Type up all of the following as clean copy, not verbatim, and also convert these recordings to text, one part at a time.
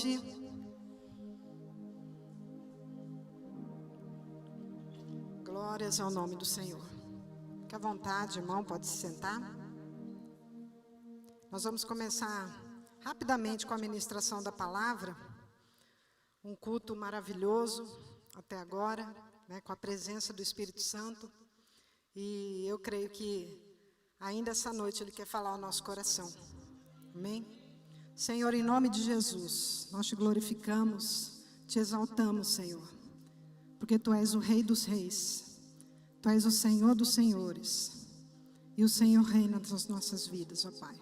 noite. Glórias ao nome do Senhor. Fique à vontade, irmão, pode se sentar. Nós vamos começar rapidamente com a ministração da palavra. Um culto maravilhoso até agora, né, com a presença do Espírito Santo. E eu creio que ainda essa noite Ele quer falar ao nosso coração. Amém? Senhor, em nome de Jesus, nós te glorificamos, te exaltamos, Senhor. Porque Tu és o Rei dos Reis, Tu és o Senhor dos Senhores. E o Senhor reina nas nossas vidas, ó Pai.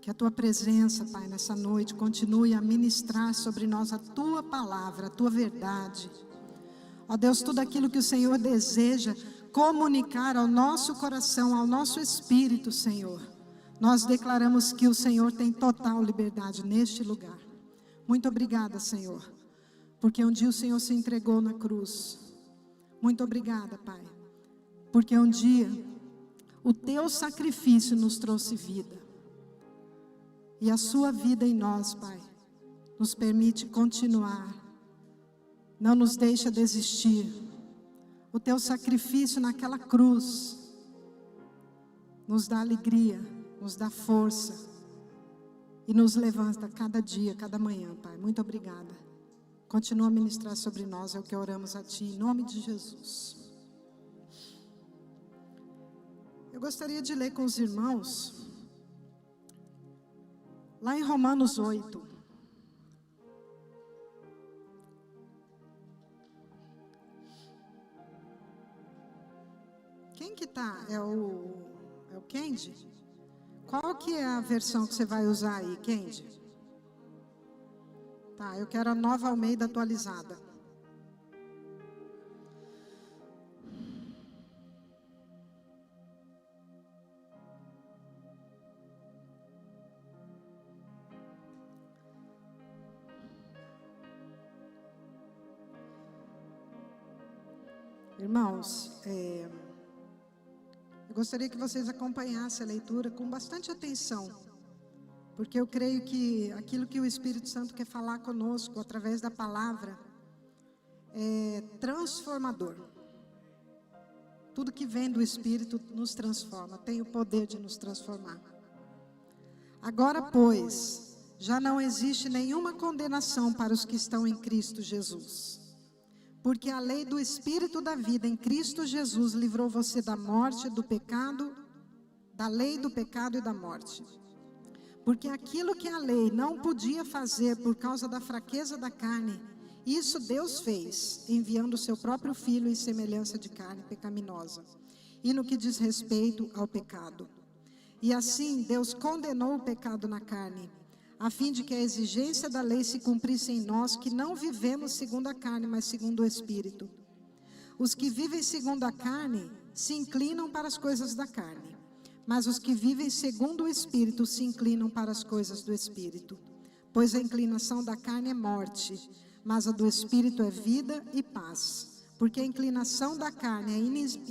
Que a Tua presença, Pai, nessa noite continue a ministrar sobre nós a Tua palavra, a Tua verdade. Ó Deus, tudo aquilo que o Senhor deseja comunicar ao nosso coração, ao nosso espírito, Senhor. Nós declaramos que o Senhor tem total liberdade neste lugar. Muito obrigada, Senhor, porque um dia o Senhor se entregou na cruz. Muito obrigada, Pai, porque um dia o Teu sacrifício nos trouxe vida. E a Sua vida em nós, Pai, nos permite continuar. Não nos deixa desistir. O Teu sacrifício naquela cruz nos dá alegria, nos dá força e nos levanta cada dia, cada manhã, Pai. Muito obrigada. Continua a ministrar sobre nós, é o que oramos a Ti, em nome de Jesus. Eu gostaria de ler com os irmãos lá em Romanos 8. Quem que tá? É o Kendi? Qual que é a versão que você vai usar aí, Kendi? Tá, eu quero a Nova Almeida atualizada. Irmãos, eu gostaria que vocês acompanhassem a leitura com bastante atenção, porque eu creio que aquilo que o Espírito Santo quer falar conosco através da palavra é transformador. Tudo que vem do Espírito nos transforma, tem o poder de nos transformar. Agora, pois, já não existe nenhuma condenação para os que estão em Cristo Jesus. Porque a lei do Espírito da vida em Cristo Jesus livrou você da morte, do pecado, da lei do pecado e da morte. Porque aquilo que a lei não podia fazer por causa da fraqueza da carne, isso Deus fez, enviando o seu próprio Filho em semelhança de carne pecaminosa, e no que diz respeito ao pecado. E assim Deus condenou o pecado na carne, a fim de que a exigência da lei se cumprisse em nós, que não vivemos segundo a carne, mas segundo o Espírito. Os que vivem segundo a carne se inclinam para as coisas da carne, mas os que vivem segundo o Espírito se inclinam para as coisas do Espírito. Pois a inclinação da carne é morte, mas a do Espírito é vida e paz. Porque a inclinação da carne é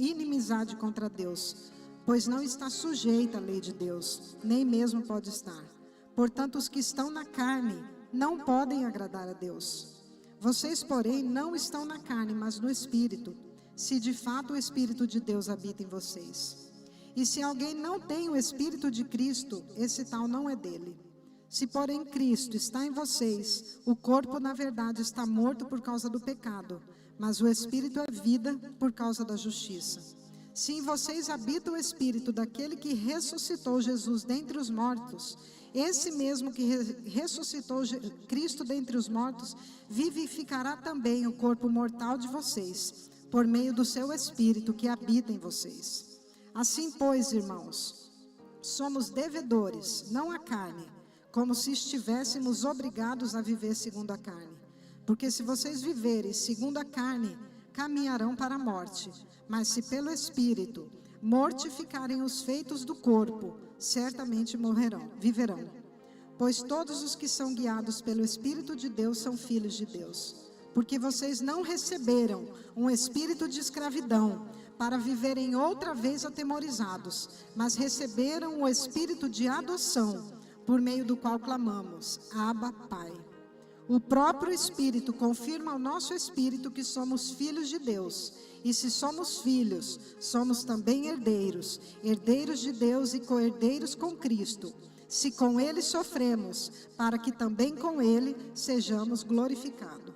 inimizade contra Deus, pois não está sujeita à lei de Deus, nem mesmo pode estar. Portanto, os que estão na carne não podem agradar a Deus. Vocês, porém, não estão na carne, mas no Espírito, se de fato o Espírito de Deus habita em vocês. E se alguém não tem o Espírito de Cristo, esse tal não é dele. Se, porém, Cristo está em vocês, o corpo, na verdade, está morto por causa do pecado, mas o Espírito é vida por causa da justiça. Se em vocês habita o Espírito daquele que ressuscitou Jesus dentre os mortos, esse mesmo que ressuscitou Cristo dentre os mortos, vivificará também o corpo mortal de vocês, por meio do seu Espírito que habita em vocês. Assim, pois, irmãos, somos devedores, não à carne, como se estivéssemos obrigados a viver segundo a carne. Porque se vocês viverem segundo a carne, caminharão para a morte. Mas se pelo Espírito mortificarem os feitos do corpo, certamente viverão. Pois todos os que são guiados pelo Espírito de Deus são filhos de Deus. Porque vocês não receberam um espírito de escravidão para viverem outra vez atemorizados, mas receberam o espírito de adoção, por meio do qual clamamos, Abba, Pai. O próprio Espírito confirma ao nosso espírito que somos filhos de Deus. E se somos filhos, somos também herdeiros, herdeiros de Deus e co-herdeiros com Cristo. Se com Ele sofremos, para que também com Ele sejamos glorificados.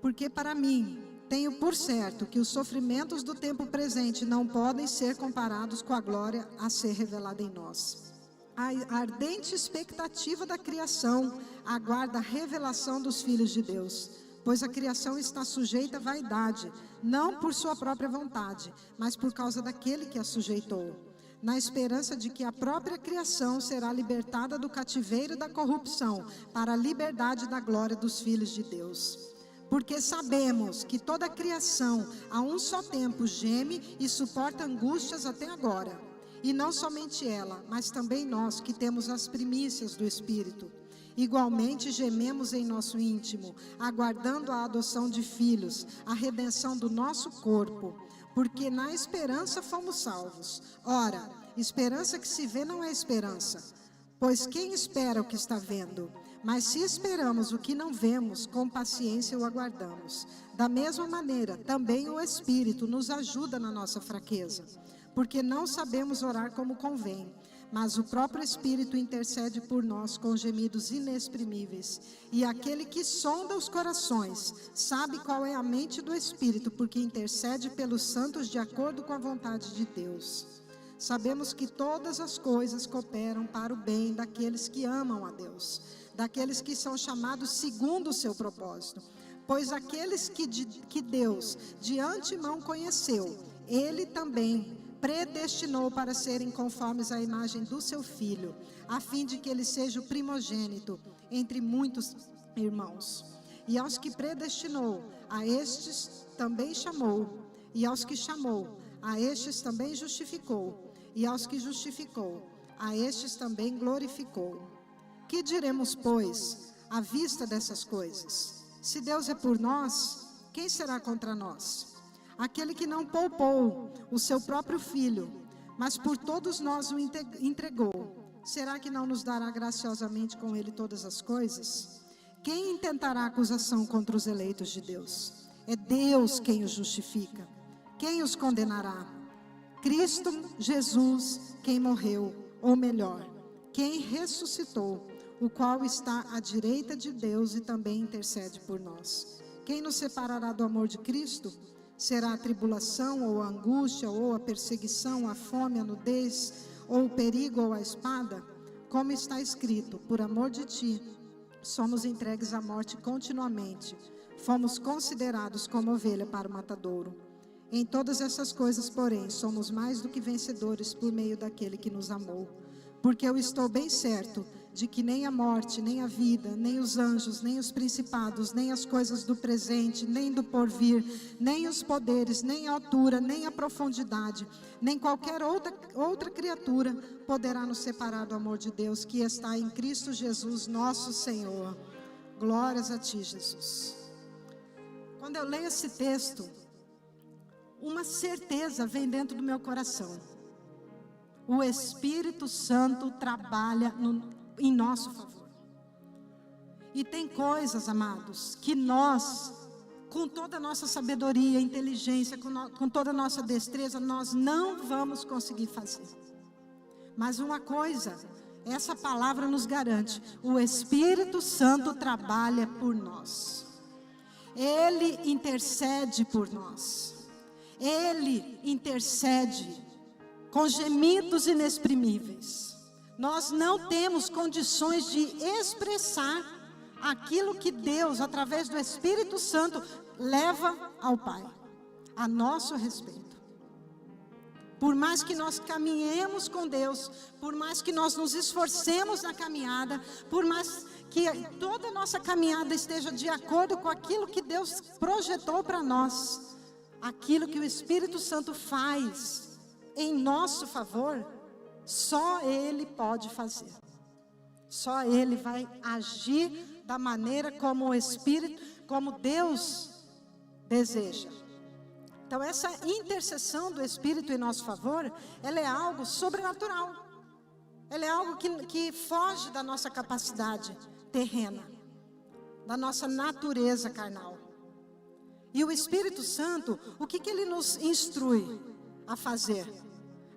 Porque para mim, tenho por certo que os sofrimentos do tempo presente não podem ser comparados com a glória a ser revelada em nós. A ardente expectativa da criação aguarda a revelação dos filhos de Deus, pois a criação está sujeita à vaidade, não por sua própria vontade, mas por causa daquele que a sujeitou, na esperança de que a própria criação será libertada do cativeiro da corrupção, para a liberdade da glória dos filhos de Deus. Porque sabemos que toda a criação, a um só tempo, geme e suporta angústias até agora. E não somente ela, mas também nós que temos as primícias do Espírito. Igualmente gememos em nosso íntimo, aguardando a adoção de filhos, a redenção do nosso corpo. Porque na esperança fomos salvos. Ora, esperança que se vê não é esperança. Pois quem espera o que está vendo? Mas se esperamos o que não vemos, com paciência o aguardamos. Da mesma maneira, também o Espírito nos ajuda na nossa fraqueza. Porque não sabemos orar como convém, mas o próprio Espírito intercede por nós com gemidos inexprimíveis. E aquele que sonda os corações sabe qual é a mente do Espírito, porque intercede pelos santos de acordo com a vontade de Deus. Sabemos que todas as coisas cooperam para o bem daqueles que amam a Deus, daqueles que são chamados segundo o seu propósito. Pois aqueles que Deus de antemão conheceu, Ele também predestinou para serem conformes à imagem do seu Filho, a fim de que ele seja o primogênito entre muitos irmãos. E aos que predestinou, a estes também chamou. E aos que chamou, a estes também justificou. E aos que justificou, a estes também glorificou. Que diremos, pois, à vista dessas coisas? Se Deus é por nós, quem será contra nós? Aquele que não poupou o seu próprio Filho, mas por todos nós o entregou, será que não nos dará graciosamente com Ele todas as coisas? Quem intentará acusação contra os eleitos de Deus? É Deus quem os justifica. Quem os condenará? Cristo Jesus, quem morreu, ou melhor, quem ressuscitou, o qual está à direita de Deus e também intercede por nós. Quem nos separará do amor de Cristo? Será a tribulação, ou a angústia, ou a perseguição, a fome, a nudez, ou o perigo, ou a espada? Como está escrito, por amor de ti, somos entregues à morte continuamente. Fomos considerados como ovelha para o matadouro. Em todas essas coisas, porém, somos mais do que vencedores por meio daquele que nos amou. Porque eu estou bem certo de que nem a morte, nem a vida, nem os anjos, nem os principados, nem as coisas do presente, nem do porvir, nem os poderes, nem a altura, nem a profundidade, nem qualquer outra criatura poderá nos separar do amor de Deus que está em Cristo Jesus, nosso Senhor. Glórias a ti, Jesus. Quando eu leio esse texto, uma certeza vem dentro do meu coração. O Espírito Santo trabalha em nosso favor. E tem coisas, amados, que nós, com toda a nossa sabedoria, inteligência, com toda a nossa destreza, nós não vamos conseguir fazer. Mas uma coisa, essa palavra nos garante: o Espírito Santo trabalha por nós. Ele intercede por nós. Ele intercede com gemidos inexprimíveis. Nós não temos condições de expressar aquilo que Deus, através do Espírito Santo, leva ao Pai, a nosso respeito. Por mais que nós caminhemos com Deus, por mais que nós nos esforcemos na caminhada, por mais que toda a nossa caminhada esteja de acordo com aquilo que Deus projetou para nós, aquilo que o Espírito Santo faz em nosso favor, só Ele pode fazer. Só Ele vai agir da maneira como o Espírito, como Deus deseja. Então essa intercessão do Espírito em nosso favor, ela é algo sobrenatural. Ela é algo que foge da nossa capacidade terrena. da nossa natureza carnal. E o Espírito Santo, o que ele nos instrui a fazer?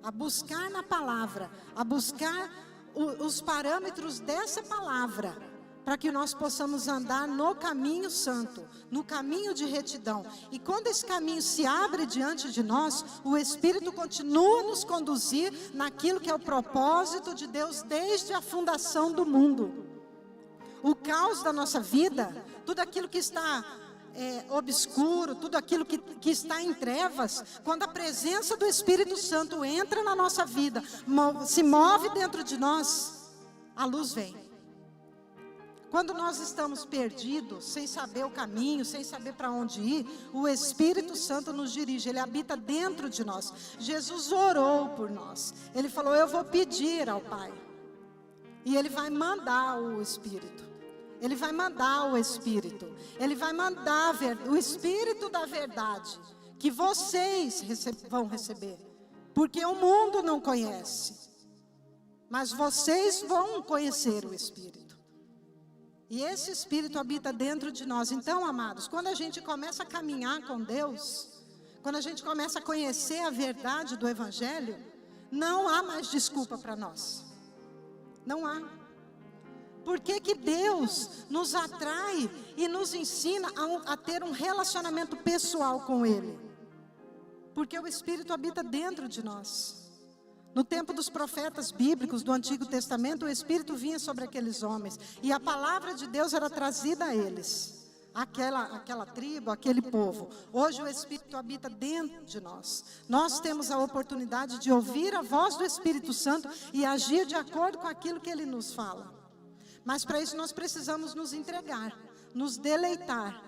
A buscar na palavra, a buscar os parâmetros dessa palavra, para que nós possamos andar no caminho santo, no caminho de retidão. E quando esse caminho se abre diante de nós, o Espírito continua a nos conduzir naquilo que é o propósito de Deus desde a fundação do mundo. O caos da nossa vida, tudo aquilo que está obscuro, tudo aquilo que está em trevas, quando a presença do Espírito Santo entra na nossa vida, se move dentro de nós, a luz vem. Quando nós estamos perdidos, sem saber o caminho, sem saber para onde ir, o Espírito Santo nos dirige, ele habita dentro de nós. Jesus orou por nós, ele falou: eu vou pedir ao Pai, e ele vai mandar o Espírito. Ele vai mandar o Espírito. Ele vai mandar o Espírito da verdade, que vocês vão receber. Porque o mundo não conhece. Mas vocês vão conhecer o Espírito. E esse Espírito habita dentro de nós. Então, amados, quando a gente começa a caminhar com Deus, quando a gente começa a conhecer a verdade do Evangelho, não há mais desculpa para nós. Não há. Por que Deus nos atrai e nos ensina a ter um relacionamento pessoal com Ele? Porque o Espírito habita dentro de nós. No tempo dos profetas bíblicos do Antigo Testamento, o Espírito vinha sobre aqueles homens. E a palavra de Deus era trazida a eles. Aquela tribo, aquele povo. Hoje o Espírito habita dentro de nós. Nós temos a oportunidade de ouvir a voz do Espírito Santo e agir de acordo com aquilo que Ele nos fala. Mas para isso nós precisamos nos entregar, nos deleitar,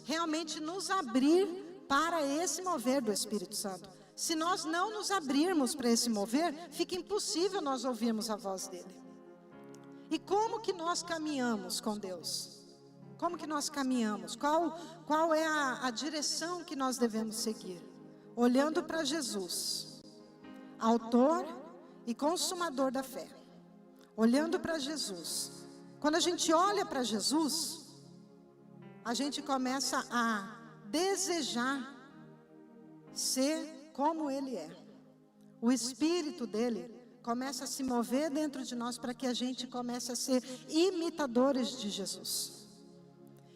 realmente nos abrir para esse mover do Espírito Santo. Se nós não nos abrirmos para esse mover, fica impossível nós ouvirmos a voz dele. E como que nós caminhamos com Deus? Como que nós caminhamos? Qual é a direção que nós devemos seguir? Olhando para Jesus, autor e consumador da fé. Olhando para Jesus. Quando a gente olha para Jesus, a gente começa a desejar ser como Ele é. O Espírito dele começa a se mover dentro de nós para que a gente comece a ser imitadores de Jesus.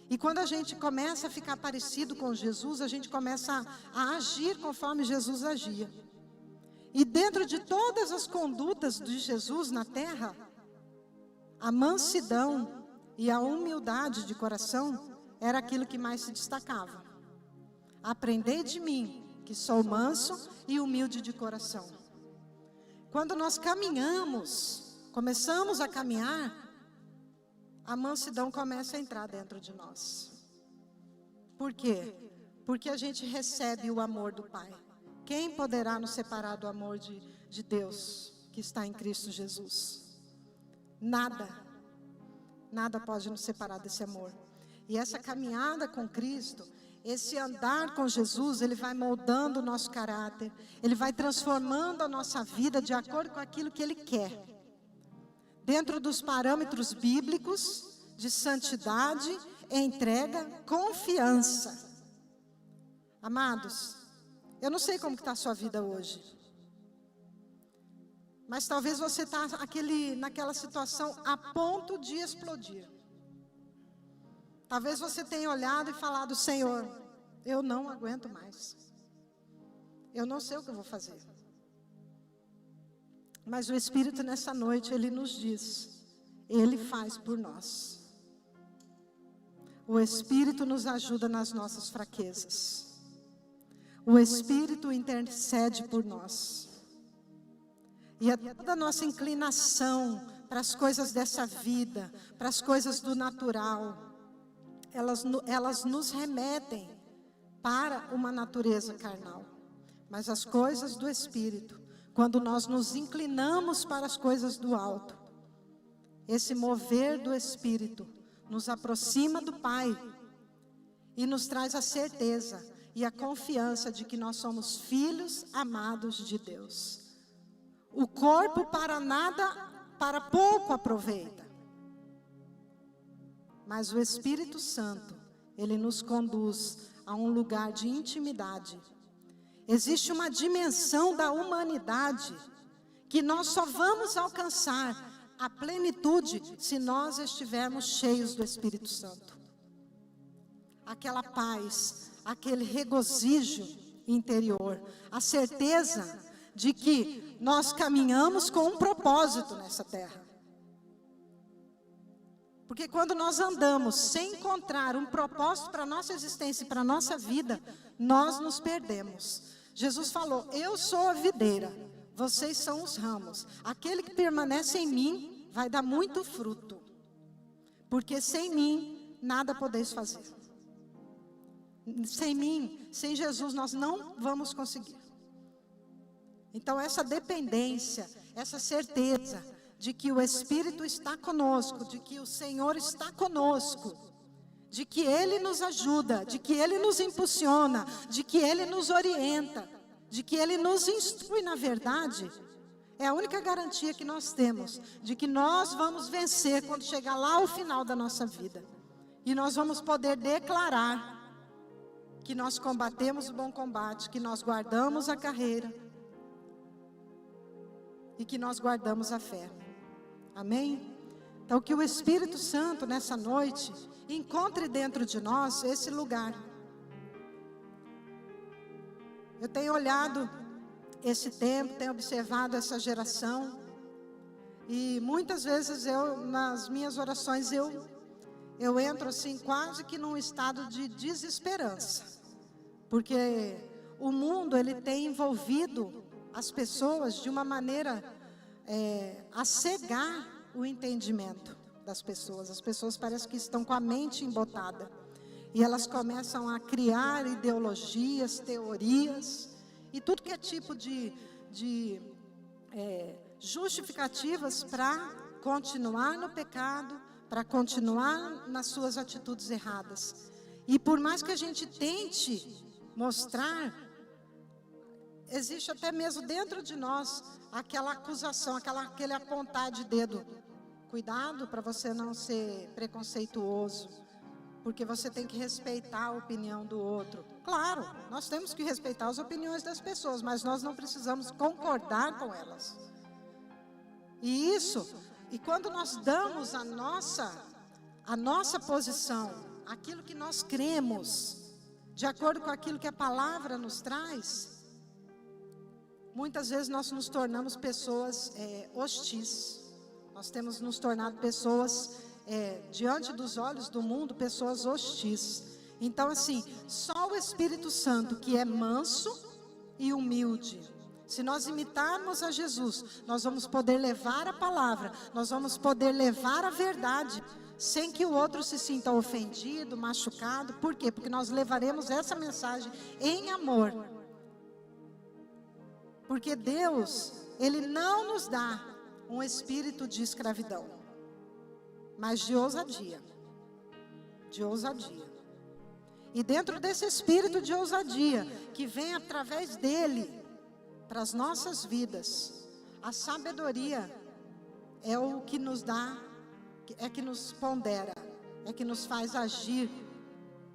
E quando a gente começa a ficar parecido com Jesus, a gente começa a agir conforme Jesus agia. E dentro de todas as condutas de Jesus na terra, a mansidão e a humildade de coração era aquilo que mais se destacava. Aprendei de mim, que sou manso e humilde de coração. Quando nós caminhamos, começamos a caminhar, a mansidão começa a entrar dentro de nós. Por quê? Porque a gente recebe o amor do Pai. Quem poderá nos separar do amor de Deus que está em Cristo Jesus? Nada pode nos separar desse amor. E essa caminhada com Cristo, esse andar com Jesus, ele vai moldando o nosso caráter, ele vai transformando a nossa vida de acordo com aquilo que Ele quer. Dentro dos parâmetros bíblicos de santidade, entrega, confiança. Amados, eu não sei como está a sua vida hoje. Mas talvez você está naquela situação a ponto de explodir. Talvez você tenha olhado e falado: Senhor, eu não aguento mais. Eu não sei o que eu vou fazer. Mas o Espírito nessa noite, Ele nos diz, Ele faz por nós. O Espírito nos ajuda nas nossas fraquezas. O Espírito intercede por nós. E toda a nossa inclinação para as coisas dessa vida, para as coisas do natural, elas nos remetem para uma natureza carnal. Mas as coisas do Espírito, quando nós nos inclinamos para as coisas do alto, esse mover do Espírito nos aproxima do Pai e nos traz a certeza e a confiança de que nós somos filhos amados de Deus. O corpo para pouco aproveita. mas o Espírito Santo, ele nos conduz a um lugar de intimidade. Existe uma dimensão da humanidade que nós só vamos alcançar a plenitude se nós estivermos cheios do Espírito Santo. Aquela paz, aquele regozijo interior, a certeza de que nós caminhamos com um propósito nessa terra. Porque quando nós andamos sem encontrar um propósito para a nossa existência e para a nossa vida, nós nos perdemos. Jesus falou: eu sou a videira, vocês são os ramos. Aquele que permanece em mim vai dar muito fruto. Porque sem mim, nada podeis fazer. Sem mim, sem Jesus, nós não vamos conseguir. Então essa dependência, essa certeza de que o Espírito está conosco, de que o Senhor está conosco, de que Ele nos ajuda, de que Ele nos impulsiona, de que Ele nos orienta, de que Ele nos instrui na verdade, é a única garantia que nós temos, de que nós vamos vencer quando chegar lá ao final da nossa vida. E nós vamos poder declarar que nós combatemos o bom combate, que nós guardamos a carreira e que nós guardamos a fé. Amém? Então que o Espírito Santo nessa noite encontre dentro de nós esse lugar. Eu tenho olhado esse tempo, tenho observado essa geração, e muitas vezes nas minhas orações eu entro assim quase que num estado de desesperança, porque o mundo ele tem envolvido as pessoas de uma maneira a cegar o entendimento das pessoas. As pessoas parecem que estão com a mente embotada. E elas começam a criar ideologias, teorias, e tudo que é tipo de justificativas para continuar no pecado, para continuar nas suas atitudes erradas. E por mais que a gente tente mostrar, existe até mesmo dentro de nós aquela acusação, aquele apontar de dedo. Cuidado para você não ser preconceituoso, porque você tem que respeitar a opinião do outro. Claro, nós temos que respeitar as opiniões das pessoas, mas nós não precisamos concordar com elas. E quando nós damos a nossa posição, aquilo que nós cremos, de acordo com aquilo que a palavra nos traz, muitas vezes nós nos tornamos pessoas hostis. Nós temos nos tornado pessoas, diante dos olhos do mundo, pessoas hostis. Então assim, só o Espírito Santo que é manso e humilde, se nós imitarmos a Jesus, nós vamos poder levar a palavra, nós vamos poder levar a verdade, sem que o outro se sinta ofendido, machucado. Por quê? Porque nós levaremos essa mensagem em amor. Porque Deus, Ele não nos dá um espírito de escravidão, mas de ousadia. De ousadia. E dentro desse espírito de ousadia, que vem através dele, para as nossas vidas, a sabedoria é o que nos dá, é que nos pondera, é que nos faz agir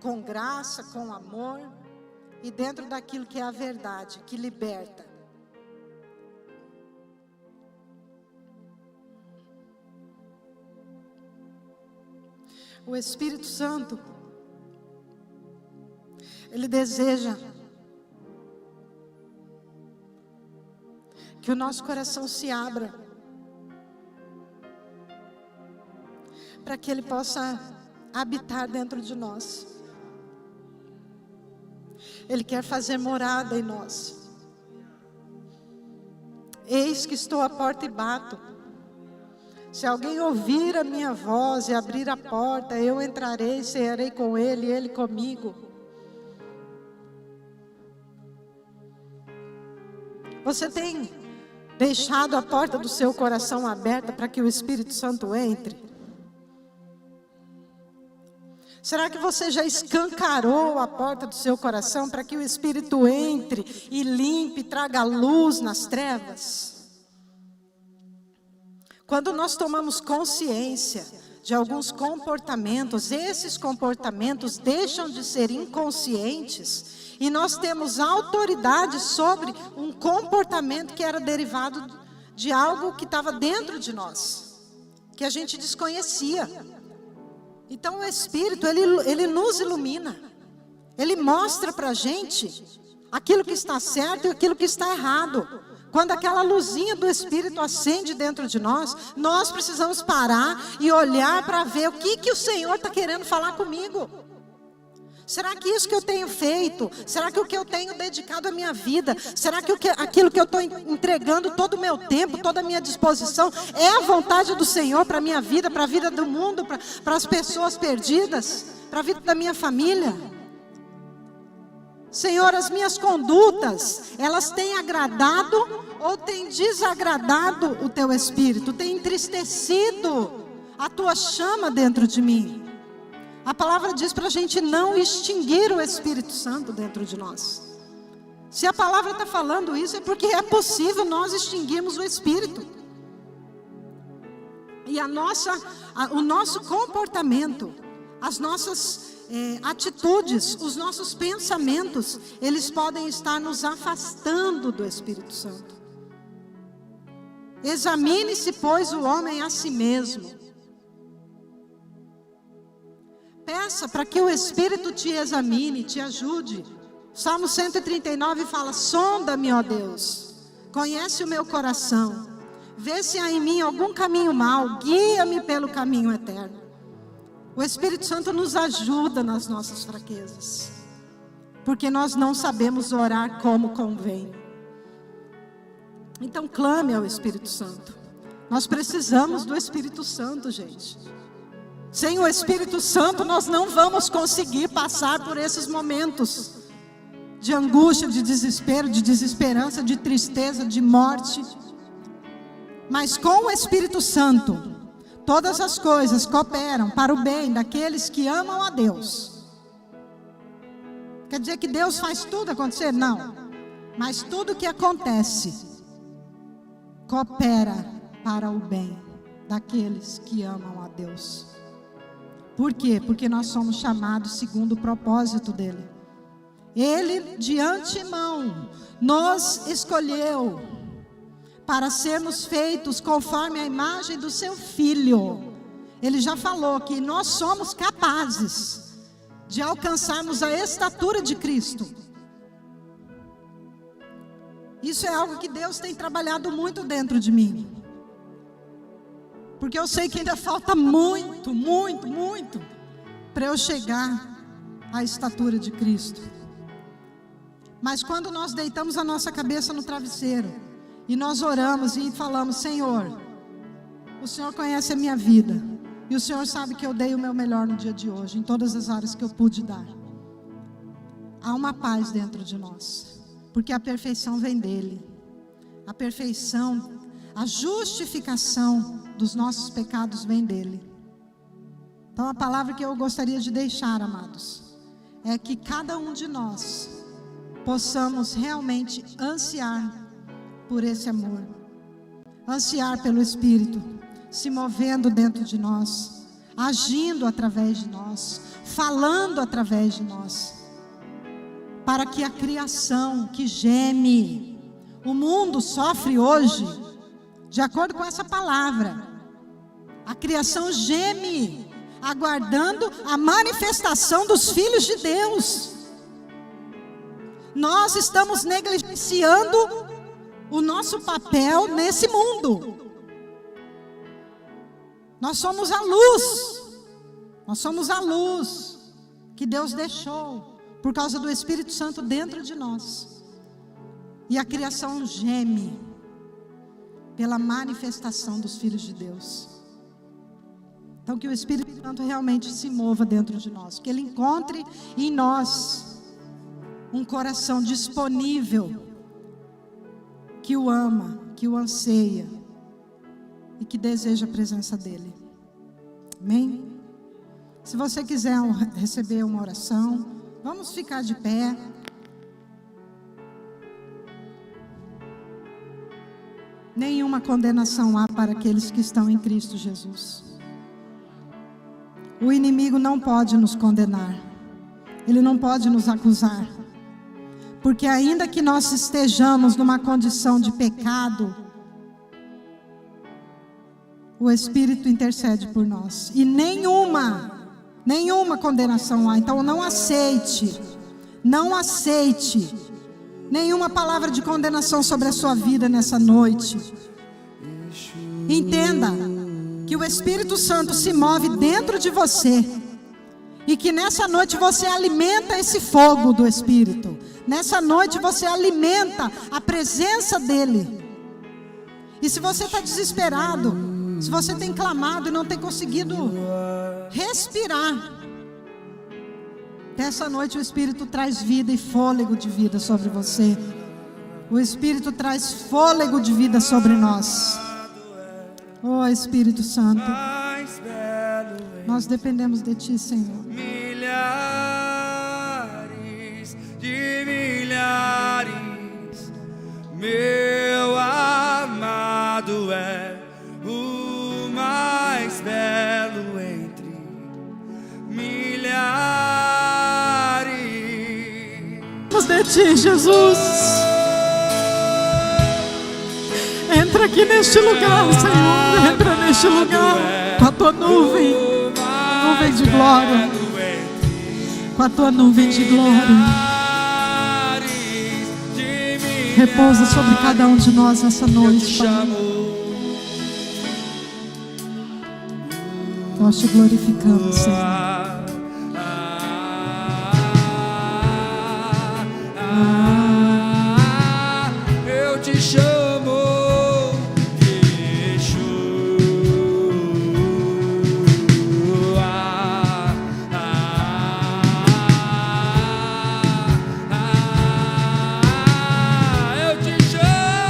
com graça, com amor, e dentro daquilo que é a verdade, que liberta. O Espírito Santo, Ele deseja que o nosso coração se abra, para que Ele possa habitar dentro de nós. Ele quer fazer morada em nós. Eis que estou à porta e bato. Se alguém ouvir a minha voz e abrir a porta, eu entrarei, cearei com ele e ele comigo. Você tem deixado a porta do seu coração aberta para que o Espírito Santo entre? Será que você já escancarou a porta do seu coração para que o Espírito entre e limpe, traga luz nas trevas? Quando nós tomamos consciência de alguns comportamentos, esses comportamentos deixam de ser inconscientes e nós temos autoridade sobre um comportamento que era derivado de algo que estava dentro de nós, que a gente desconhecia. Então o Espírito, ele nos ilumina, ele mostra para a gente aquilo que está certo e aquilo que está errado. Quando aquela luzinha do Espírito acende dentro de nós, nós precisamos parar e olhar para ver o que o Senhor está querendo falar comigo. Será que isso que eu tenho feito, será que o que eu tenho dedicado à minha vida, será que aquilo que eu estou entregando todo o meu tempo, toda a minha disposição, é a vontade do Senhor para a minha vida, para a vida do mundo, para as pessoas perdidas, para a vida da minha família? Senhor, as minhas condutas, elas têm agradado ou têm desagradado o Teu Espírito? Tem entristecido a Tua chama dentro de mim? A palavra diz para a gente não extinguir o Espírito Santo dentro de nós. Se a palavra está falando isso, é porque é possível nós extinguirmos o Espírito. E o nosso comportamento, as nossas atitudes, os nossos pensamentos, eles podem estar nos afastando do Espírito Santo. Examine-se, pois, o homem a si mesmo. Peça para que o Espírito te examine, te ajude. Salmo 139 fala: sonda-me, ó Deus, conhece o meu coração, vê se há em mim algum caminho mau, guia-me pelo caminho eterno. O Espírito Santo nos ajuda nas nossas fraquezas, porque nós não sabemos orar como convém. Então clame ao Espírito Santo. Nós precisamos do Espírito Santo, gente. Sem o Espírito Santo nós não vamos conseguir passar por esses momentos de angústia, de desespero, de desesperança, de tristeza, de morte. Mas com o Espírito Santo, todas as coisas cooperam para o bem daqueles que amam a Deus. Quer dizer que Deus faz tudo acontecer? Não. Mas tudo que acontece coopera para o bem daqueles que amam a Deus. Por quê? Porque nós somos chamados segundo o propósito dele. Ele de antemão nos escolheu para sermos feitos conforme a imagem do seu Filho. Ele já falou que nós somos capazes de alcançarmos a estatura de Cristo. Isso é algo que Deus tem trabalhado muito dentro de mim. Porque eu sei que ainda falta muito, muito, muito para eu chegar à estatura de Cristo. Mas quando nós deitamos a nossa cabeça no travesseiro e nós oramos e falamos: Senhor, o Senhor conhece a minha vida e o Senhor sabe que eu dei o meu melhor no dia de hoje, em todas as áreas que eu pude dar. Há uma paz dentro de nós, porque a perfeição vem dele. A perfeição, a justificação dos nossos pecados vem dele. Então a palavra que eu gostaria de deixar, amados, é que cada um de nós possamos realmente ansiar por esse amor, ansiar pelo Espírito se movendo dentro de nós, agindo através de nós, falando através de nós, para que a criação que geme, o mundo sofre hoje, de acordo com essa palavra, a criação geme, aguardando a manifestação dos filhos de Deus. Nós estamos negligenciando o nosso papel nesse mundo. Nós somos a luz que Deus deixou por causa do Espírito Santo dentro de nós. E a criação geme pela manifestação dos filhos de Deus. Então que o Espírito Santo realmente se mova dentro de nós, que Ele encontre em nós um coração disponível, que o ama, que o anseia e que deseja a presença dEle. Amém? Se você quiser receber uma oração, vamos ficar de pé. Nenhuma condenação há para aqueles que estão em Cristo Jesus. O inimigo não pode nos condenar. Ele não pode nos acusar. Porque ainda que nós estejamos numa condição de pecado, o Espírito intercede por nós. E nenhuma condenação há. Então não aceite nenhuma palavra de condenação sobre a sua vida nessa noite. Entenda que o Espírito Santo se move dentro de você. E que nessa noite você alimenta esse fogo do Espírito. Nessa noite você alimenta a presença dEle. E se você está desesperado, se você tem clamado e não tem conseguido respirar, essa noite o Espírito traz vida e fôlego de vida sobre você. O Espírito traz fôlego de vida sobre nós. Oh Espírito Santo, nós dependemos de Ti, Senhor. Milhares de milhares, meu amado é o mais belo entre milhares. De Ti, Jesus. Entra aqui neste lugar, Senhor. Entra neste lugar com a Tua nuvem de glória. Com a Tua nuvem de glória. Repousa sobre cada um de nós nessa noite, Pai. Nós Te glorificamos, Senhor. Eu Te chamo, eu Te chamo,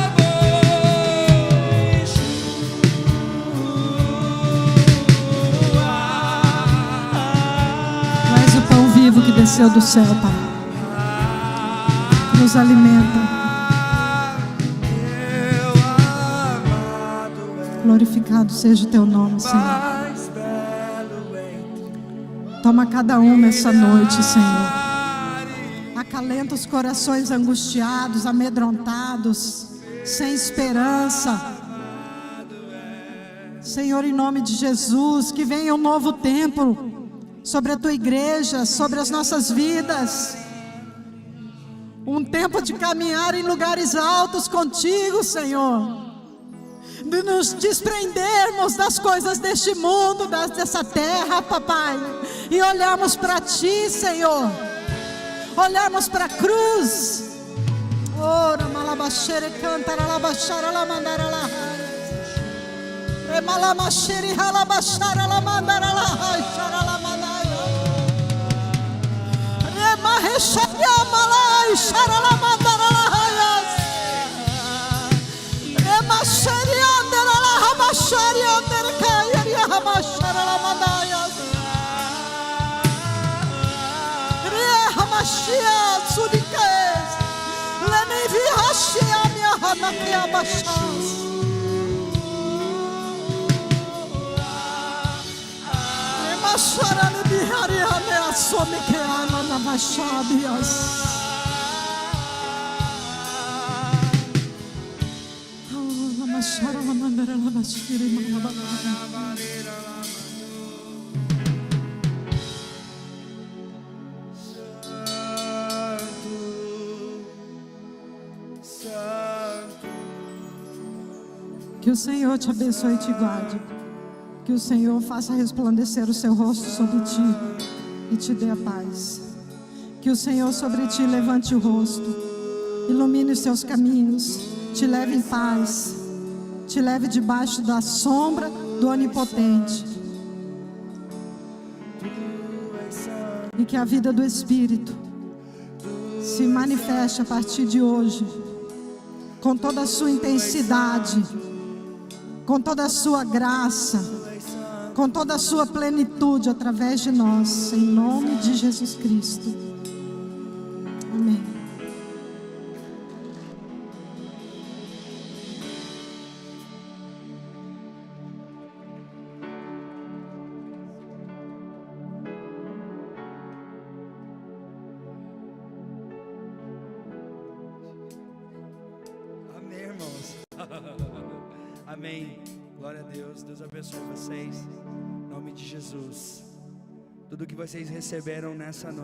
Tu és o pão vivo que desceu do céu, Pai. Nos alimenta. Glorificado seja o Teu nome, Senhor. Toma cada um nessa noite, Senhor. Acalenta os corações angustiados, amedrontados, sem esperança. Senhor, em nome de Jesus, que venha um novo tempo sobre a Tua igreja, sobre as nossas vidas. Um tempo de caminhar em lugares altos contigo, Senhor. De nos desprendermos das coisas deste mundo, dessa terra, papai. E olharmos para Ti, Senhor. Olharmos para a cruz. Ora, malabaxere, cantara, labaxara, lamandara, la. Remalabaxere, ralabaxara, lamandara, la, xara, lamandara. Remarrecharia, malai, xara, lamandara, la, raias. Remaxeria, andara, la, rabaxaria, andara, caiaria, rabaxara, lamandaias. Machia, Suriques, Lenevi Hashia, minha Hanakia Bachas. Emachara Nebiharia, Neasomikeana, Navachabias. Oh, Machara, Mandara, Lavashiri, Manabana. Que o Senhor te abençoe e te guarde. Que o Senhor faça resplandecer o seu rosto sobre ti e te dê a paz. Que o Senhor sobre ti levante o rosto, ilumine os seus caminhos, te leve em paz, te leve debaixo da sombra do Onipotente. E que a vida do Espírito se manifeste a partir de hoje, com toda a sua intensidade, com toda a sua graça, com toda a sua plenitude através de nós, em nome de Jesus Cristo. Amém. irmãos. Amém. Glória a Deus. Deus abençoe vocês. Em nome de Jesus. Tudo que vocês receberam nessa noite.